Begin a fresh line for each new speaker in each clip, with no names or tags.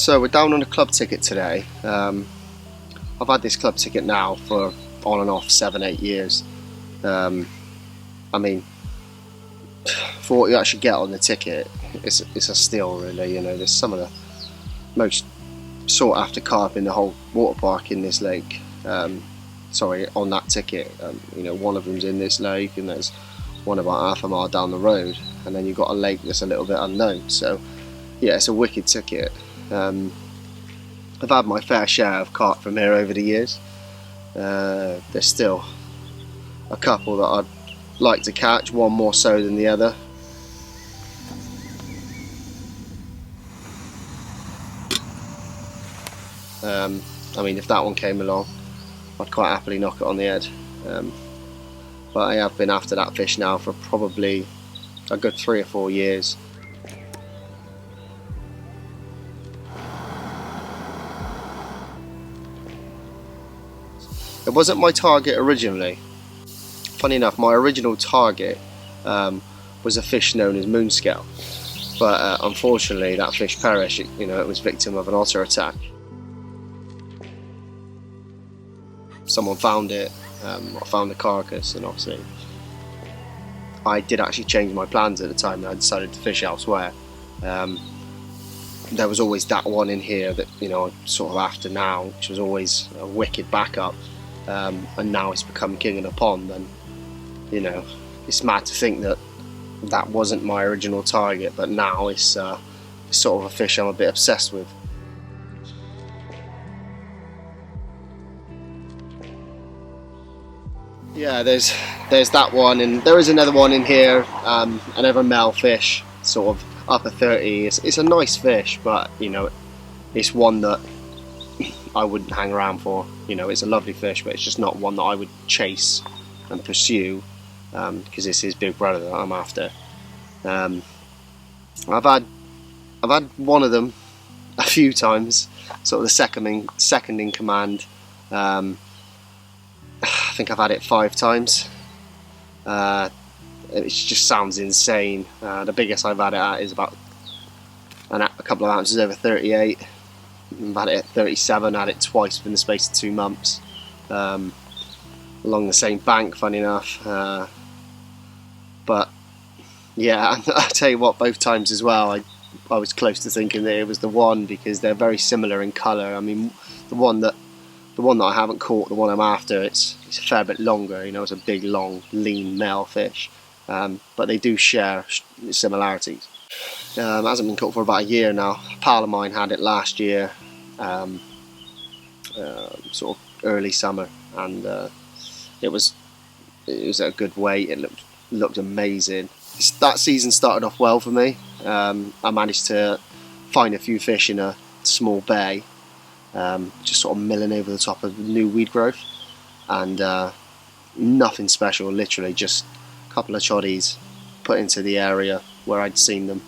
So we're down on a club ticket today. I've had this club ticket now for on and off 7-8 years. I mean, for what you actually get on the ticket, it's a steal really. You know, there's some of the most sought after carp in the whole water park in this lake. Sorry, on that ticket. You know, one of them's in this lake, and there's one about half a mile down the road, and then you've got a lake that's a little bit unknown. So yeah, it's a wicked ticket. I've had my fair share of carp from here over the years. There's still a couple that I'd like to catch, one more so than the other. I mean, if that one came along, I'd quite happily knock it on the head. But I have been after that fish now for probably a good 3 or 4 years. It wasn't my target originally. Funny enough, my original target was a fish known as moonscale, but unfortunately that fish perished. You know, it was victim of an otter attack. Someone found it. I found the carcass, and obviously I did actually change my plans at the time, and I decided to fish elsewhere. There was always that one in here that, you know, I'm sort of after now, which was always a wicked backup. And now it's become king of the pond, and you know, it's mad to think that that wasn't my original target, but now it's sort of a fish I'm a bit obsessed with. Yeah, there's that one, and there is another one in here, another male fish, sort of upper 30. It's a nice fish, but you know, it's one that I wouldn't hang around for. You know, it's a lovely fish, but it's just not one that I would chase and pursue, because it's his big brother that I'm after. I've had one of them a few times, sort of the second in command. I think I've had it 5 times. It just sounds insane. The biggest I've had it at is about a couple of ounces over 38. I've had it at 37, had it twice within the space of 2 months, along the same bank, funny enough. But yeah, I'll tell you what, both times as well, I was close to thinking that it was the one, because they're very similar in colour. I mean, the one that I haven't caught, the one I'm after, it's a fair bit longer. You know, it's a big, long, lean male fish, but they do share similarities. Hasn't been caught for about a year now. A pal of mine had it last year, sort of early summer, and it was at a good weight. It looked amazing. That season started off well for me. I managed to find a few fish in a small bay, just sort of milling over the top of new weed growth, and nothing special, literally just a couple of choddies put into the area where I'd seen them,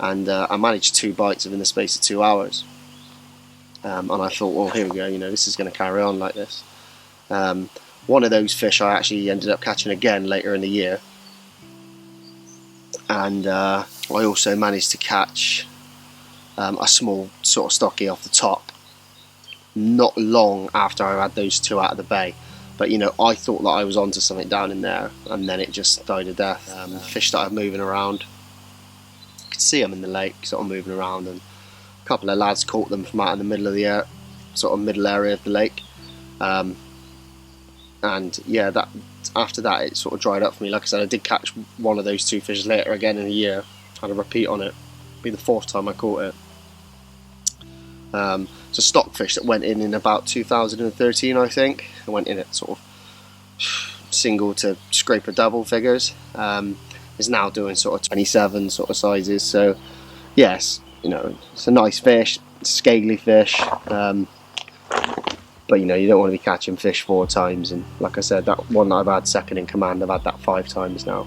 and I managed 2 bites within the space of 2 hours. And I thought, well, here we go, you know, this is going to carry on like this. One of those fish I actually ended up catching again later in the year, and I also managed to catch a small sort of stocky off the top not long after I had those 2 out of the bay. But you know, I thought that I was onto something down in there, and then it just died a death. Fish started moving around. You could see them in the lake, sort of moving around, and a couple of lads caught them from out in the middle of the sort of middle area of the lake. And yeah, that after that it sort of dried up for me. Like I said, I did catch one of those 2 fish later again in a year. Had a repeat on it. It'll be the 4th time I caught it. It's a stockfish that went in about 2013, I think. I went in at sort of single to scraper double figures. Is now doing sort of 27 sort of sizes. So yes, you know, it's a nice fish, it's a scaly fish. But you know, you don't want to be catching fish 4 times. And like I said, that one that I've had second in command, I've had that 5 times now.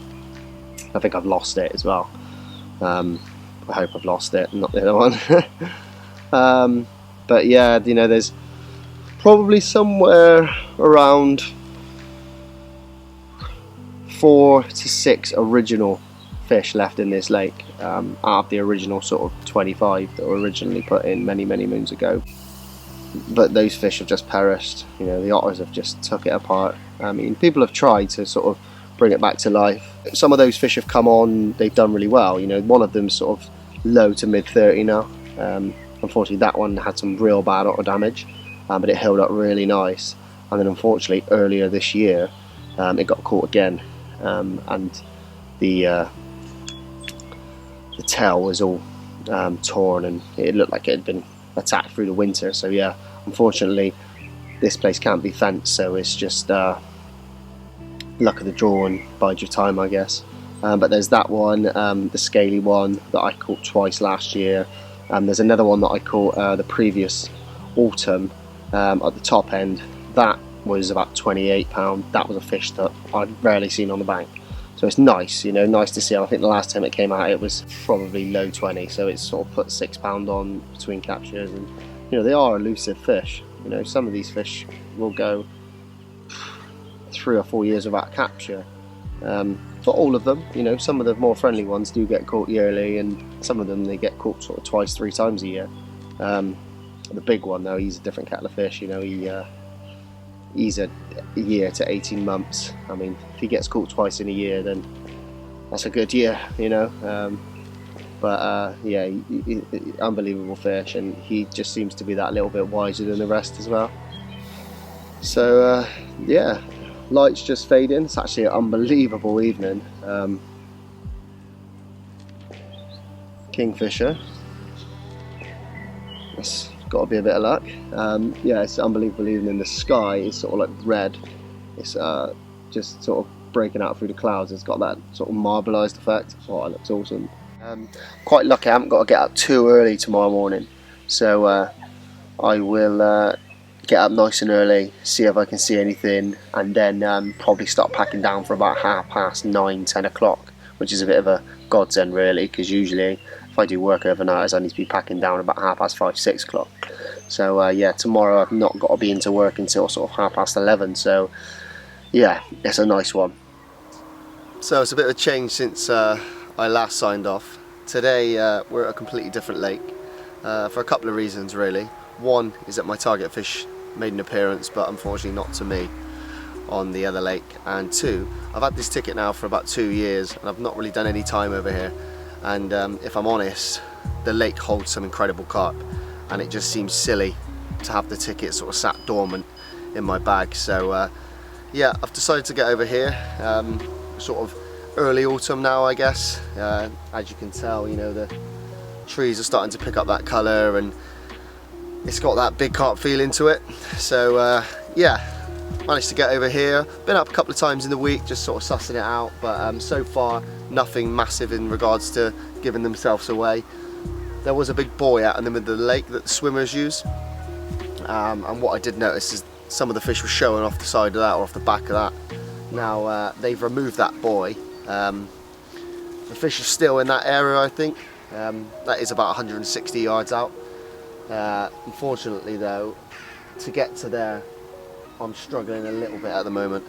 I think I've lost it as well. I hope I've lost it, not the other one. But yeah, you know, there's probably somewhere around 4 to 6 original fish left in this lake out of the original sort of 25 that were originally put in many moons ago. But those fish have just perished. You know, the otters have just took it apart. I mean, people have tried to sort of bring it back to life. Some of those fish have come on, they've done really well. You know, one of them's sort of low to mid 30 now. Unfortunately, that one had some real bad otter damage, but it held up really nice. And then unfortunately, earlier this year, it got caught again, and the tail was all torn, and it looked like it had been attacked through the winter. So yeah, unfortunately this place can't be fenced, so it's just luck of the draw and bide your time, I guess. But there's that one, the scaly one that I caught twice last year. There's another one that I caught the previous autumn at the top end. That was about £28. That was a fish that I'd rarely seen on the bank. So it's nice, you know, nice to see. I think the last time it came out it was probably low 20, so it's sort of put £6 on between captures. And you know, they are elusive fish. You know, some of these fish will go 3 or 4 years without capture. But all of them, you know, some of the more friendly ones do get caught yearly, and some of them they get caught sort of twice, 3 times a year. The big one though, he's a different kettle of fish. You know, he's a year to 18 months. I mean, if he gets caught twice in a year, then that's a good year, you know. Yeah, unbelievable fish, and he just seems to be that little bit wiser than the rest as well. So yeah, light's just fading. It's actually an unbelievable evening. Kingfisher. That's got to be a bit of luck. Yeah, it's an unbelievable evening. The sky is sort of like red. It's just sort of breaking out through the clouds. It's got that sort of marbleized effect. Oh, it looks awesome. Quite lucky I haven't got to get up too early tomorrow morning, so I will get up nice and early, see if I can see anything, and then probably start packing down for about 9:30, 10 o'clock, which is a bit of a godsend really, because usually if I do work overnight I need to be packing down about 5:30, 6 o'clock. So yeah, tomorrow I've not got to be into work until sort of 11:30, so yeah, it's a nice one. So it's a bit of a change since I last signed off. Today we're at a completely different lake for a couple of reasons really. One is that my target fish made an appearance, but unfortunately not to me, on the other lake. And two, I've had this ticket now for about 2 years and I've not really done any time over here. And if I'm honest, the lake holds some incredible carp, and it just seems silly to have the ticket sort of sat dormant in my bag. So yeah, I've decided to get over here, sort of early autumn now, I guess. As you can tell, you know, the trees are starting to pick up that colour, and it's got that big carp feeling to it. So yeah, managed to get over here. Been up a couple of times in the week, just sort of sussing it out, but so far nothing massive in regards to giving themselves away. There was a big buoy out in the middle of the lake that the swimmers use, and what I did notice is some of the fish were showing off the side of that, or off the back of that. Now they've removed that buoy. The fish are still in that area, I think. That is about 160 yards out. Unfortunately though, to get to there I'm struggling a little bit at the moment.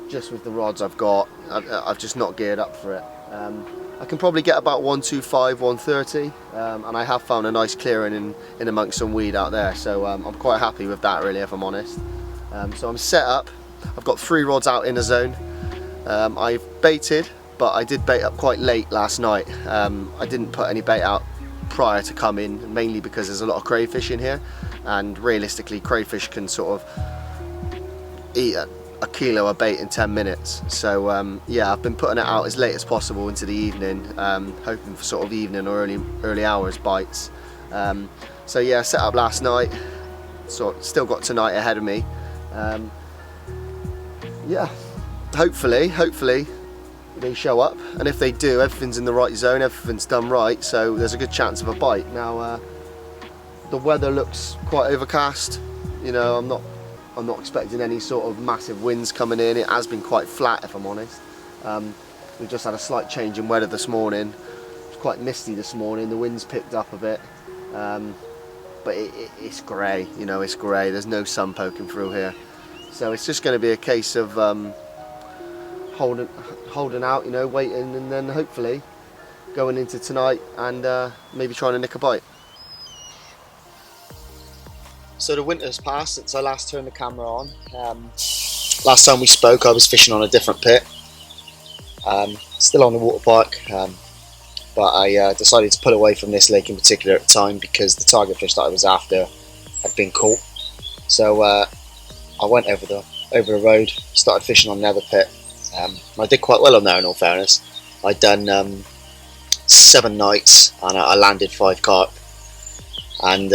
Just with the rods I've got, I've just not geared up for it. I can probably get about 125, 130, and I have found a nice clearing in amongst some weed out there, so I'm quite happy with that really, if I'm honest. So I'm set up. I've got 3 rods out in a zone. I've baited, but I did bait up quite late last night. I didn't put any bait out prior to coming, mainly because there's a lot of crayfish in here, and realistically crayfish can sort of eat a kilo of bait in 10 minutes. So yeah, I've been putting it out as late as possible into the evening, hoping for sort of evening or early hours bites. So yeah, set up last night, so still got tonight ahead of me. Yeah, hopefully they show up, and if they do, everything's in the right zone, everything's done right, so there's a good chance of a bite. Now the weather looks quite overcast, you know, I'm not expecting any sort of massive winds coming in. It has been quite flat, if I'm honest. We've just had a slight change in weather this morning. It's quite misty this morning, the wind's picked up a bit, but it's grey, you know, it's grey, there's no sun poking through here. So it's just going to be a case of holding out, you know, waiting, and then hopefully going into tonight and maybe trying to nick a bite. So the winter's passed since I last turned the camera on. Last time we spoke I was fishing on a different pit, still on the water park, but I decided to pull away from this lake in particular at the time because the target fish that I was after had been caught. So I went over the road, started fishing on another pit. I did quite well on there, in all fairness. I'd done 7 nights and I landed 5 carp, and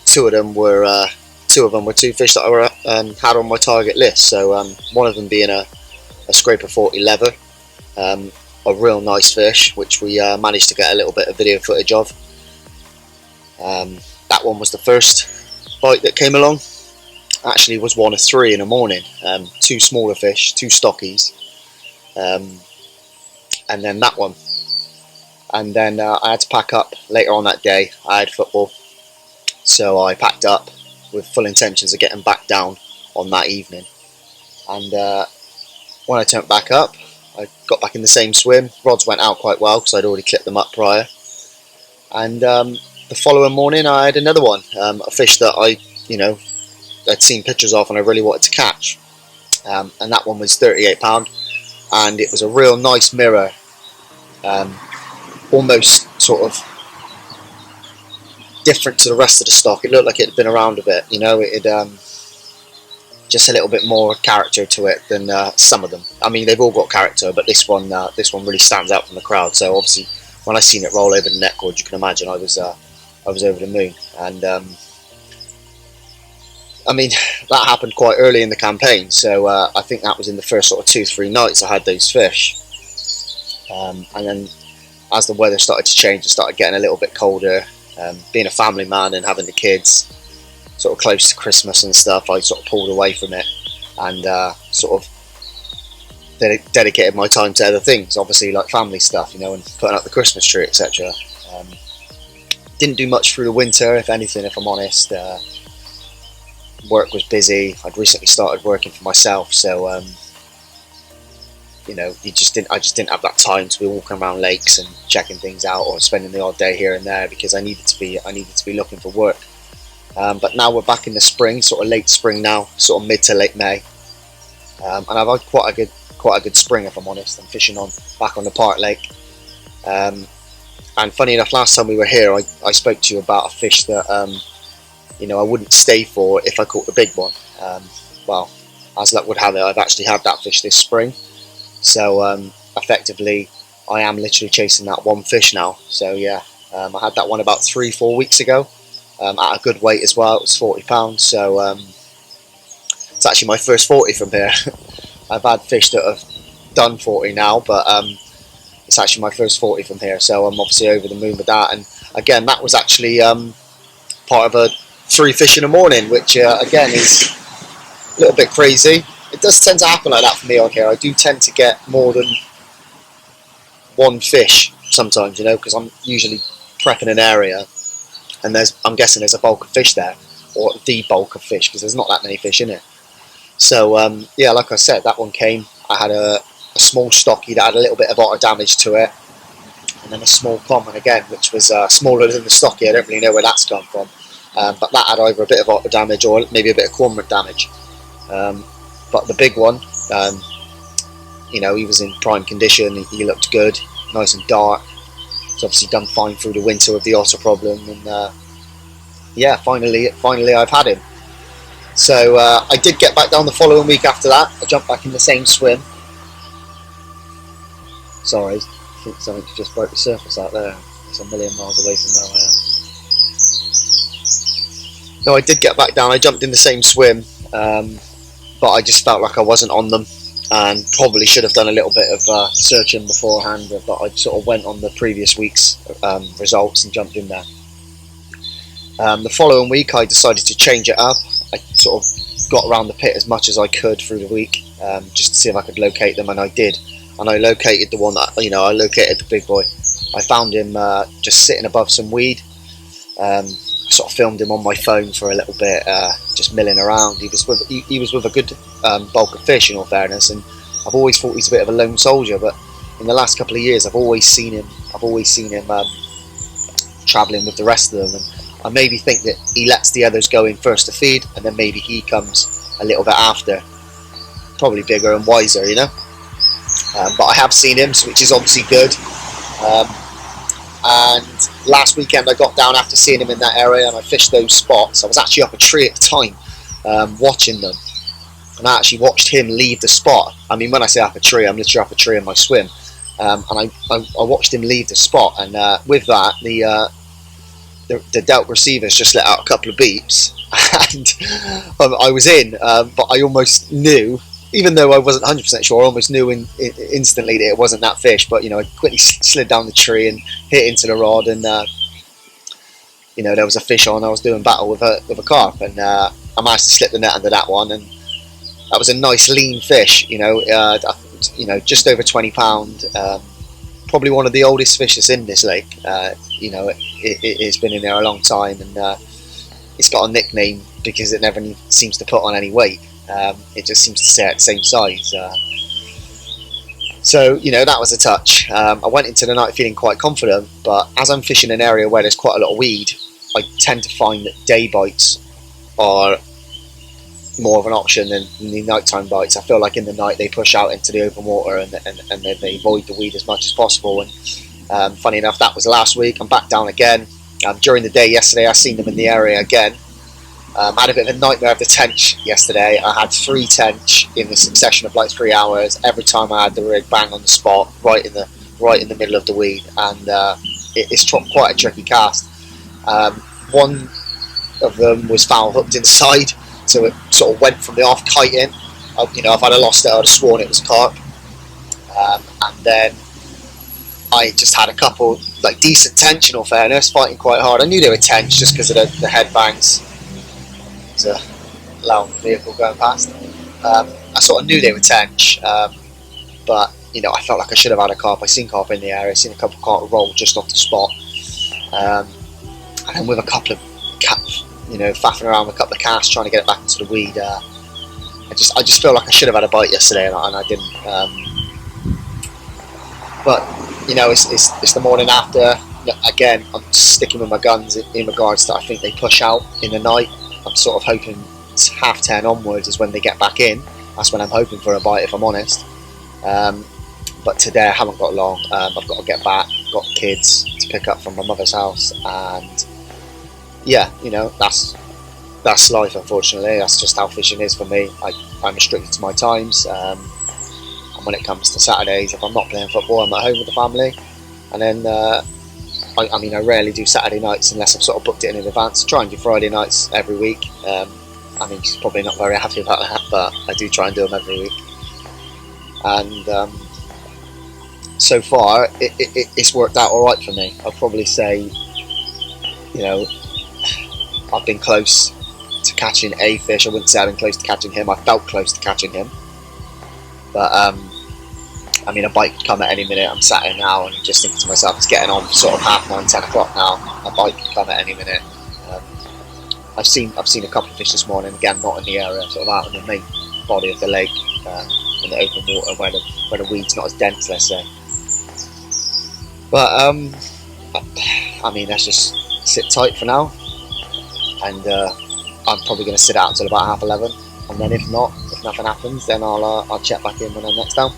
two of them were 2 fish that I had on my target list. So one of them being a scraper 40 leather, a real nice fish, which we managed to get a little bit of video footage of. That one was the first bite that came along. Actually was one of 3 in the morning, 2 smaller fish, 2 stockies, and then that one. And then I had to pack up later on that day. I had football, so I packed up with full intentions of getting back down on that evening. And when I turned back up, I got back in the same swim. Rods went out quite well because I'd already clipped them up prior. And the following morning I had another one, a fish that I'd seen pictures of and I really wanted to catch. And that one was 38 pound, and it was a real nice mirror, almost sort of different to the rest of the stock. It looked like it had been around a bit, you know. It had just a little bit more character to it than some of them. I mean, they've all got character, but this one really stands out from the crowd. So obviously when I seen it roll over the net cord, you can imagine I was over the moon. And I mean, that happened quite early in the campaign, so I think that was in the first sort of 2-3 nights I had those fish. And then as the weather started to change, it started getting a little bit colder. Being a family man and having the kids sort of close to Christmas and stuff, I sort of pulled away from it and sort of dedicated my time to other things, obviously like family stuff, you know, and putting up the Christmas tree, etc. Didn't do much through the winter, if anything, if I'm honest. Work was busy. I'd recently started working for myself, so you know, I just didn't have that time to be walking around lakes and checking things out or spending the odd day here and there, because I needed to be looking for work. But now we're back in the spring, sort of late spring now, sort of mid to late May, and I've had quite a good spring, if I'm honest. I'm fishing back on the Park Lake, and funny enough, last time we were here, I spoke to you about a fish that you know, I wouldn't stay for if I caught the big one. Well, as luck would have it, I've actually had that fish this spring. So effectively, I am literally chasing that one fish now. So yeah, I had that one about 3-4 weeks ago, at a good weight as well. It was 40 pounds. So it's actually my first 40 from here. I've had fish that have done 40 now, but it's actually my first 40 from here. So I'm obviously over the moon with that. And again, that was actually part of a 3 fish in the morning, which again is a little bit crazy. It does tend to happen like that for me on here. I do tend to get more than 1 fish sometimes, you know, because I'm usually prepping an area and I'm guessing there's a bulk of fish there, or the bulk of fish, because there's not that many fish in it. So yeah, like I said, that one came. I had a small stocky that had a little bit of otter damage to it, and then a small common again, which was smaller than the stocky. I don't really know where that's come from. But that had either a bit of otter damage or maybe a bit of cormorant damage. But the big one, you know, he was in prime condition. He looked good, nice and dark. He's obviously done fine through the winter with the otter problem, and yeah, finally I've had him. So I did get back down the following week after that. I jumped back in the same swim. Sorry, I think something just broke the surface out there. It's a million miles away from where I am. No, I did get back down. I jumped in the same swim, but I just felt like I wasn't on them, and probably should have done a little bit of searching beforehand, but I sort of went on the previous week's results and jumped in there. The following week I decided to change it up. I sort of got around the pit as much as I could through the week, just to see if I could locate them, and I did. And I located the one that, you know, I located the big boy. I found him just sitting above some weed. Sort of filmed him on my phone for a little bit, just milling around. He was with a good bulk of fish, in all fairness, and
I've always thought he's a bit of a lone soldier, but in the last couple of years I've always seen him travelling with the rest of them, and I maybe think that he lets the others go in first to feed, and then maybe he comes a little bit after, probably bigger and wiser, you know. But I have seen him, which is obviously good. And last weekend I got down after seeing him in that area, and I fished those spots. I was actually up a tree at the time, watching them, and I actually watched him leave the spot. I mean, when I say up a tree, I'm literally up a tree in my swim, and I watched him leave the spot, and with that, the Delta receivers just let out a couple of beeps, and I was in, but I almost knew, even though I wasn't 100% sure, I almost knew instantly that it wasn't that fish. But you know, I quickly slid down the tree and hit into the rod, and you know, there was a fish on. I was doing battle with a carp, and I managed to slip the net under that one, and that was a nice lean fish. You know, just over 20 pound. Probably one of the oldest fish that's in this lake. You know, it's been in there a long time, and it's got a nickname because it never seems to put on any weight. It just seems to stay at the same size. So, you know, that was a touch. I went into the night feeling quite confident, but as I'm fishing an area where there's quite a lot of weed, I tend to find that day bites are more of an option than the nighttime bites. I feel like in the night they push out into the open water, and they avoid the weed as much as possible. And funny enough, that was last week. I'm back down again. During the day yesterday, I seen them in the area again. I had a bit of a nightmare of the tench yesterday. I had 3 tench in the succession of like 3 hours. Every time I had the rig bang on the spot, right in the middle of the weed, and it's quite a tricky cast. One of them was foul hooked inside, so it sort of went from the off kiting. You know, if I'd have lost it, I'd have sworn it was a carp. And then I just had a couple like decent tench, in all fairness, fighting quite hard. I knew they were tench just because of the head bangs. There's a loud vehicle going past. I sort of knew they were tench, but you know, I felt like I should have had a carp. I seen carp in the area. I seen a couple of carp roll just off the spot, and then with a couple of you know, faffing around with a couple of casts trying to get it back into the weed. I just feel like I should have had a bite yesterday, and I didn't. But you know, it's the morning after. Again, I'm sticking with my guns in regards to, I think they push out in the night. I'm sort of hoping 10:30 onwards is when they get back in. That's when I'm hoping for a bite, if I'm honest. But today I haven't got long. I've got to get back. Got kids to pick up from my mother's house, and yeah, you know, that's life. Unfortunately, that's just how fishing is for me. I'm restricted to my times, and when it comes to Saturdays, if I'm not playing football, I'm at home with the family, and then. I mean, I rarely do Saturday nights unless I've sort of booked it in advance. I try and do Friday nights every week. I mean, she's probably not very happy about that, but I do try and do them every week. And so far, it's worked out all right for me. I'd probably say, you know, I've been close to catching a fish. I wouldn't say I've been close to catching him. I felt close to catching him. But I mean, a bite could come at any minute. I'm sat here now and just thinking to myself, it's getting on sort of 9:30, 10 o'clock now. A bite could come at any minute. I've seen a couple of fish this morning, again, not in the area, sort of out in the main body of the lake, in the open water where the weed's not as dense, let's say. But I mean, let's just sit tight for now, and I'm probably going to sit out until about 11:30, and then if nothing happens, then I'll check back in when I'm next down.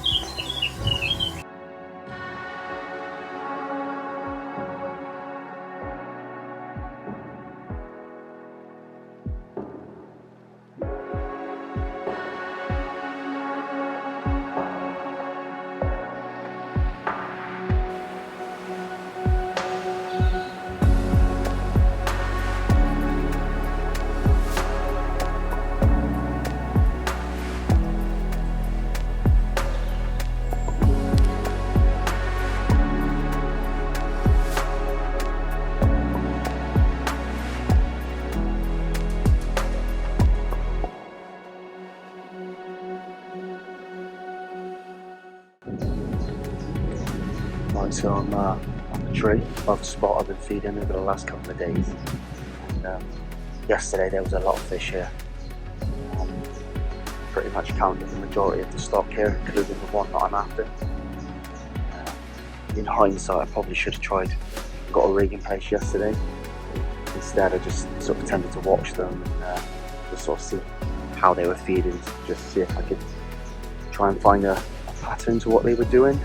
So I'm on the tree above the spot I've been feeding over the last couple of days. And, yesterday there was a lot of fish here.
pretty much counted the majority of the stock here, including the one that I'm after. In hindsight, I probably should have got a rig in place yesterday. Instead, I just sort of tended to watch them and just sort of see how they were feeding, just see if I could try and find a pattern to what they were doing.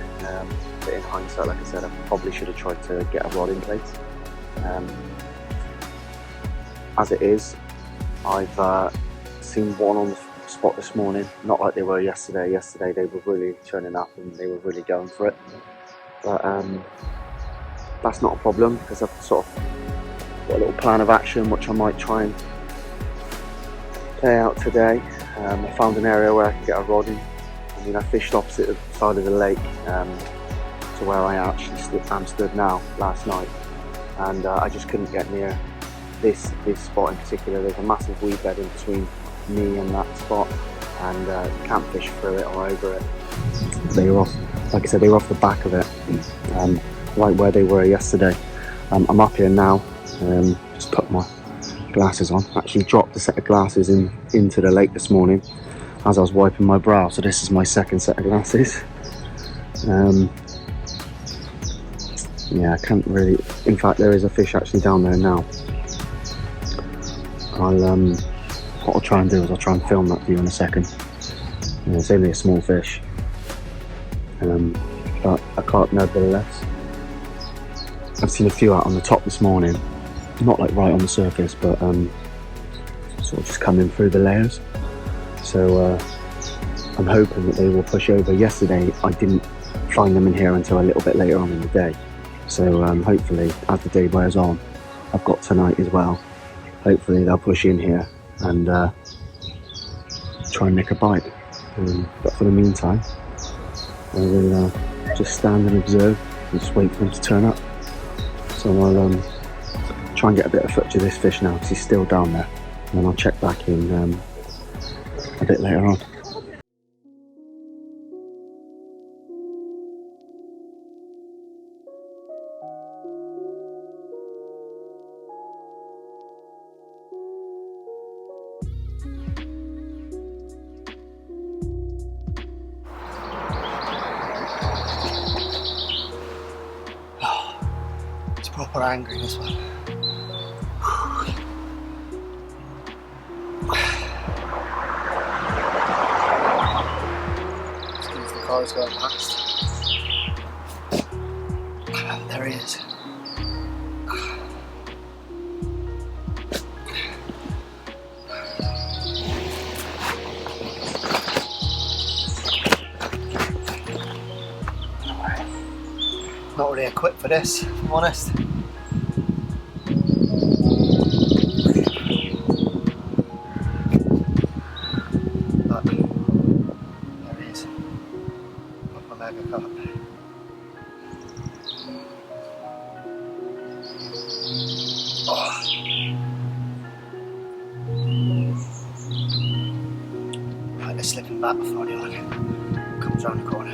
But in hindsight, like I said, I probably should have tried to get a rod in place. As it is, I've seen one on the spot this morning, not like they were yesterday. Yesterday they were really turning up and they were really going for it. But that's not a problem, because I've sort of got a little plan of action which I might try and play out today. I found an area where I can get a rod in. I mean, I fished opposite the side of the lake to where I actually am stood now last night, and I just couldn't get near this spot in particular. There's a massive weed bed in between me and that spot, and you can't fish through it or over it. They were off, like I said, they were off the back of it, right where they were yesterday. I'm up here now, just put my glasses on. Actually dropped a set of glasses into the lake this morning as I was wiping my brow, so this is my second set of glasses. Yeah, I can't really, in fact there is a fish actually down there now. What I'll try and do is I'll try and film that for you in a second. It's only a small fish, but a carp nevertheless. I've seen a few out on the top this morning, not like right on the surface, but sort of just coming through the layers. So I'm hoping that they will push over. Yesterday I didn't find them in here until a little bit later on in the day. So hopefully as the day wears on, I've got tonight as well, hopefully they'll push in here and try and nick a bite. But for the meantime, I will just stand and observe and just wait for him to turn up. So I'll try and get a bit of footage of this fish now, because he's still down there, and then I'll check back in a bit later on.
It's proper angry, this one. Excuse the cars going past. There he is. Not really equipped for this, if I'm honest. But there he is. Proper mega carp. Oh. Right, they're slipping back before anyone comes around the corner.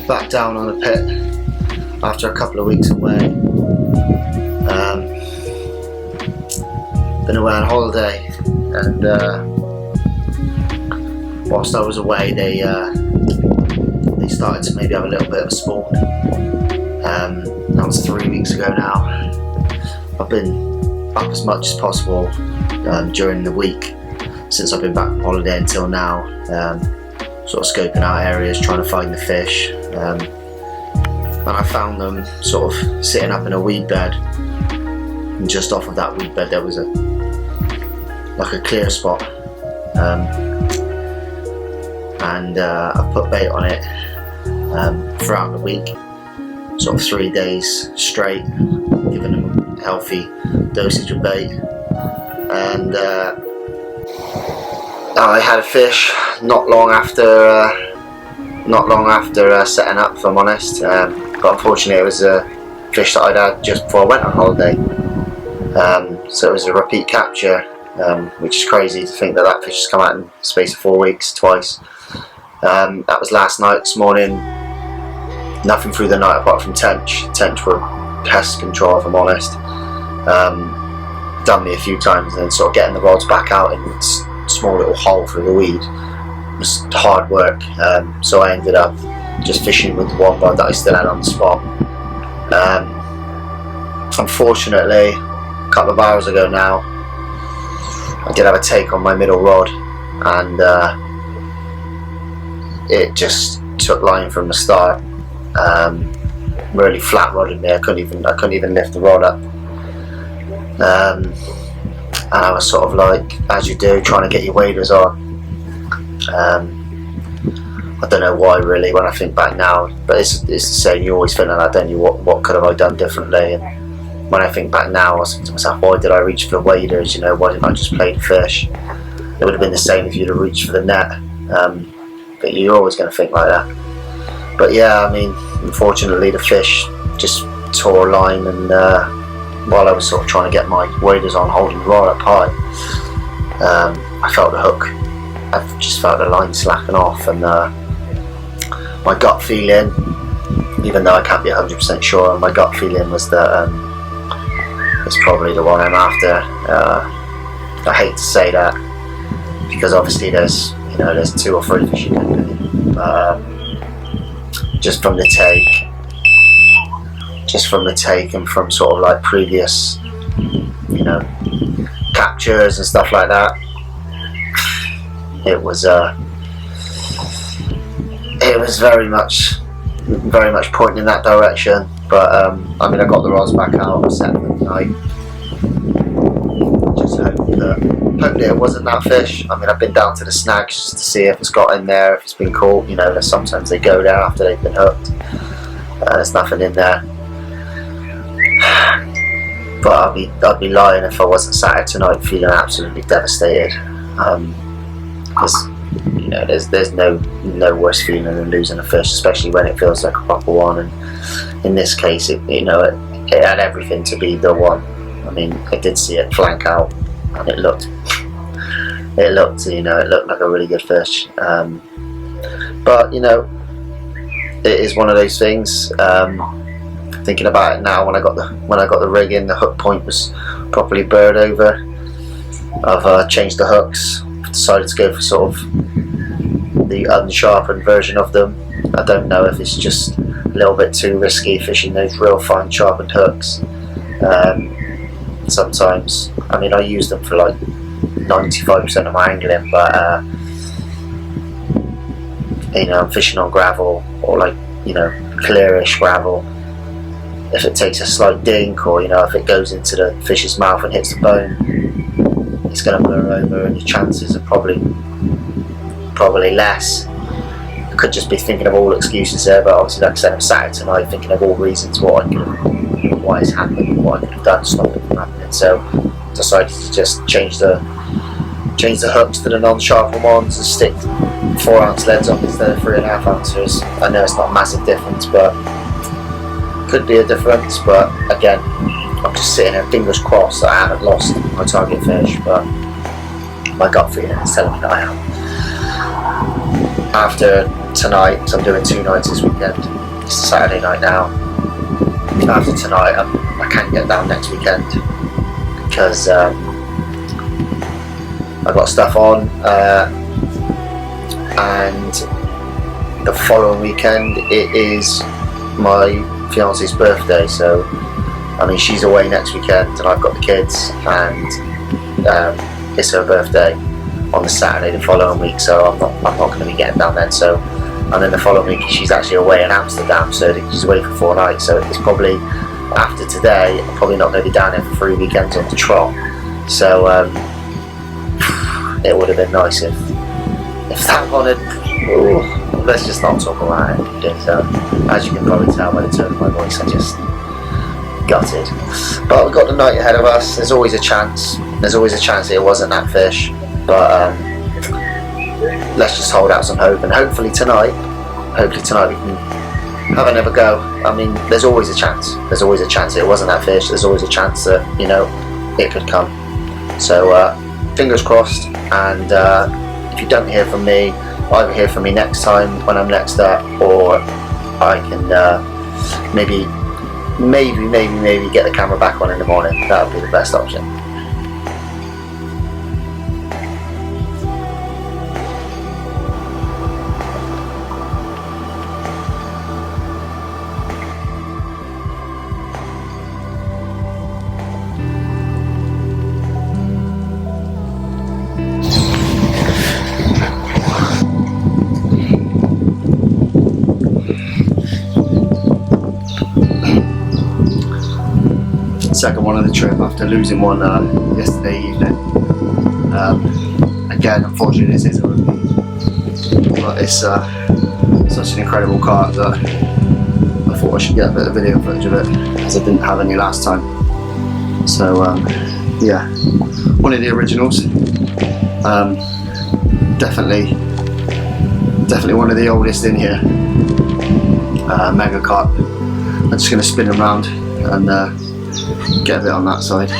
back down on the pit after a couple of weeks away. Been away on holiday, and whilst I was away, they started to maybe have a little bit of a spawn. That was 3 weeks ago now. I've been up as much as possible during the week since I've been back from holiday until now, sort of scoping out areas, trying to find the fish, and I found them sort of sitting up in a weed bed, and just off of that weed bed there was a clear spot, and I put bait on it throughout the week, sort of 3 days straight, giving them a healthy dosage of bait, and I had a fish not long after setting up, if I'm honest, but unfortunately it was a fish that I'd had just before I went on holiday, so it was a repeat capture, which is crazy to think that fish has come out in the space of 4 weeks twice. That was last night. This morning, nothing through the night apart from tench. Tench were pest control, if I'm honest. Done me a few times, and then sort of getting the rods back out in a small little hole through the weed was hard work. So I ended up just fishing with the one rod that I still had on the spot. Unfortunately, a couple of hours ago now, I did have a take on my middle rod, and it just took line from the start. Really flat rodded me. I couldn't even lift the rod up. And I was sort of like, as you do, trying to get your waders on. I don't know why really when I think back now, but it's the same. You always think like that, don't you? What could have I done differently? And when I think back now, I was thinking to myself, why did I reach for the waders? Why didn't I just play the fish? It would have been the same if you'd have reached for the net. But you're always going to think like that. But yeah, I mean, unfortunately the fish just tore a line, and while I was sort of trying to get my waders on, holding the rod up high, I felt the hook. I just felt the line slacking off, and my gut feeling, even though I can't be 100% sure, my gut feeling was that it's probably the one I'm after. I hate to say that, because obviously there's 2 or 3 fish you can do. Just from the take and from sort of like previous captures and stuff like that, it was very much pointing in that direction. But I mean, I got the rods back out, set them tonight, just hopefully it wasn't that fish. I mean, I've been down to the snags just to see if it's got in there, if it's been caught. Sometimes they go there after they've been hooked. There's nothing in there. But I'd be lying if I wasn't sat here tonight feeling absolutely devastated. Because there's no worse feeling than losing a fish, especially when it feels like a proper one. And in this case, it had everything to be the one. I mean, I did see it flank out, and it looked like a really good fish. But it is one of those things. Thinking about it now, when I got the rig in, the hook point was properly burred over. I've changed the hooks. Decided to go for sort of the unsharpened version of them. I don't know if it's just a little bit too risky fishing those real fine sharpened hooks. Sometimes, I mean, I use them for like 95% of my angling, but I'm fishing on gravel, or like clearish gravel. If it takes a slight dink, or if it goes into the fish's mouth and hits the bone, it's going to blur over, and your chances are probably less. I could just be thinking of all excuses there, but obviously, like I said, I'm sat here tonight thinking of all reasons why it's happened, what I could have done to stop it from happening. So decided to just change the hooks to the non-sharpened ones and stick 4 ounce leads on instead of 3.5 ounces. I know it's not a massive difference, but could be a difference. But again, I'm just sitting here, fingers crossed that I haven't lost my target fish, but my gut feeling is telling me that I am.
after tonight, so I'm doing 2 nights this weekend. It's Saturday night now. After tonight, I can't get down next weekend because I got stuff on, and the following weekend it is my fiance's birthday. So I mean, she's away next weekend, and I've got the kids, and it's her birthday on the Saturday the following week. So I'm not going to be getting down then. So, and then the following week she's actually away in Amsterdam, so she's away for 4 nights. So it's probably after today, I'm probably not going to be down there for 3 weekends on the trot. So it would have been nice if that one had. Ooh, let's just not talk about it, because as you can probably tell by the tone of my voice, I just gutted. But we've got the night ahead of us. There's always a chance. There's always a chance that it wasn't that fish. But let's just hold out some hope, and hopefully tonight we can have another go. I mean, there's always a chance. There's always a chance that it wasn't that fish. There's always a chance that, you know, it could come. So fingers crossed. And if you don't hear from me, either hear from me next time when I'm next up, or I can maybe get the camera back on in the morning. That would be the best option.
Second one of the trip after losing one yesterday evening. Again, unfortunately this is a repeat, but it's such an incredible carp that I thought I should get a bit of video footage of it, as I didn't have any last time. So yeah, one of the originals. Definitely one of the oldest in here. Mega carp. I'm just going to spin them around and get a bit on that side.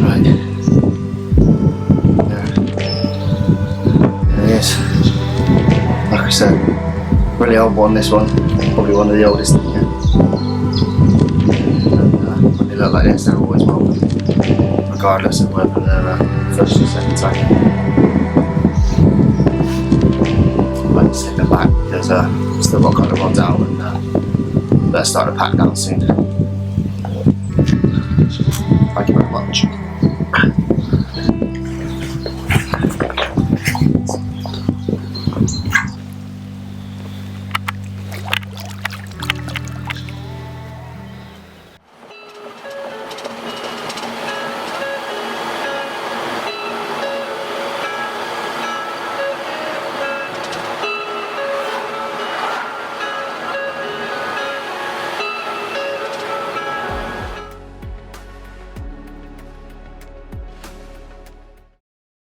Right. There he is. Like I said, really old one, this one. Probably one of the oldest in here. And when they look like this, they're always welcome, regardless of whether they're first or second time. I might just slip it back because still got kind of rods out, and better start to pack down soon. Thank you very much.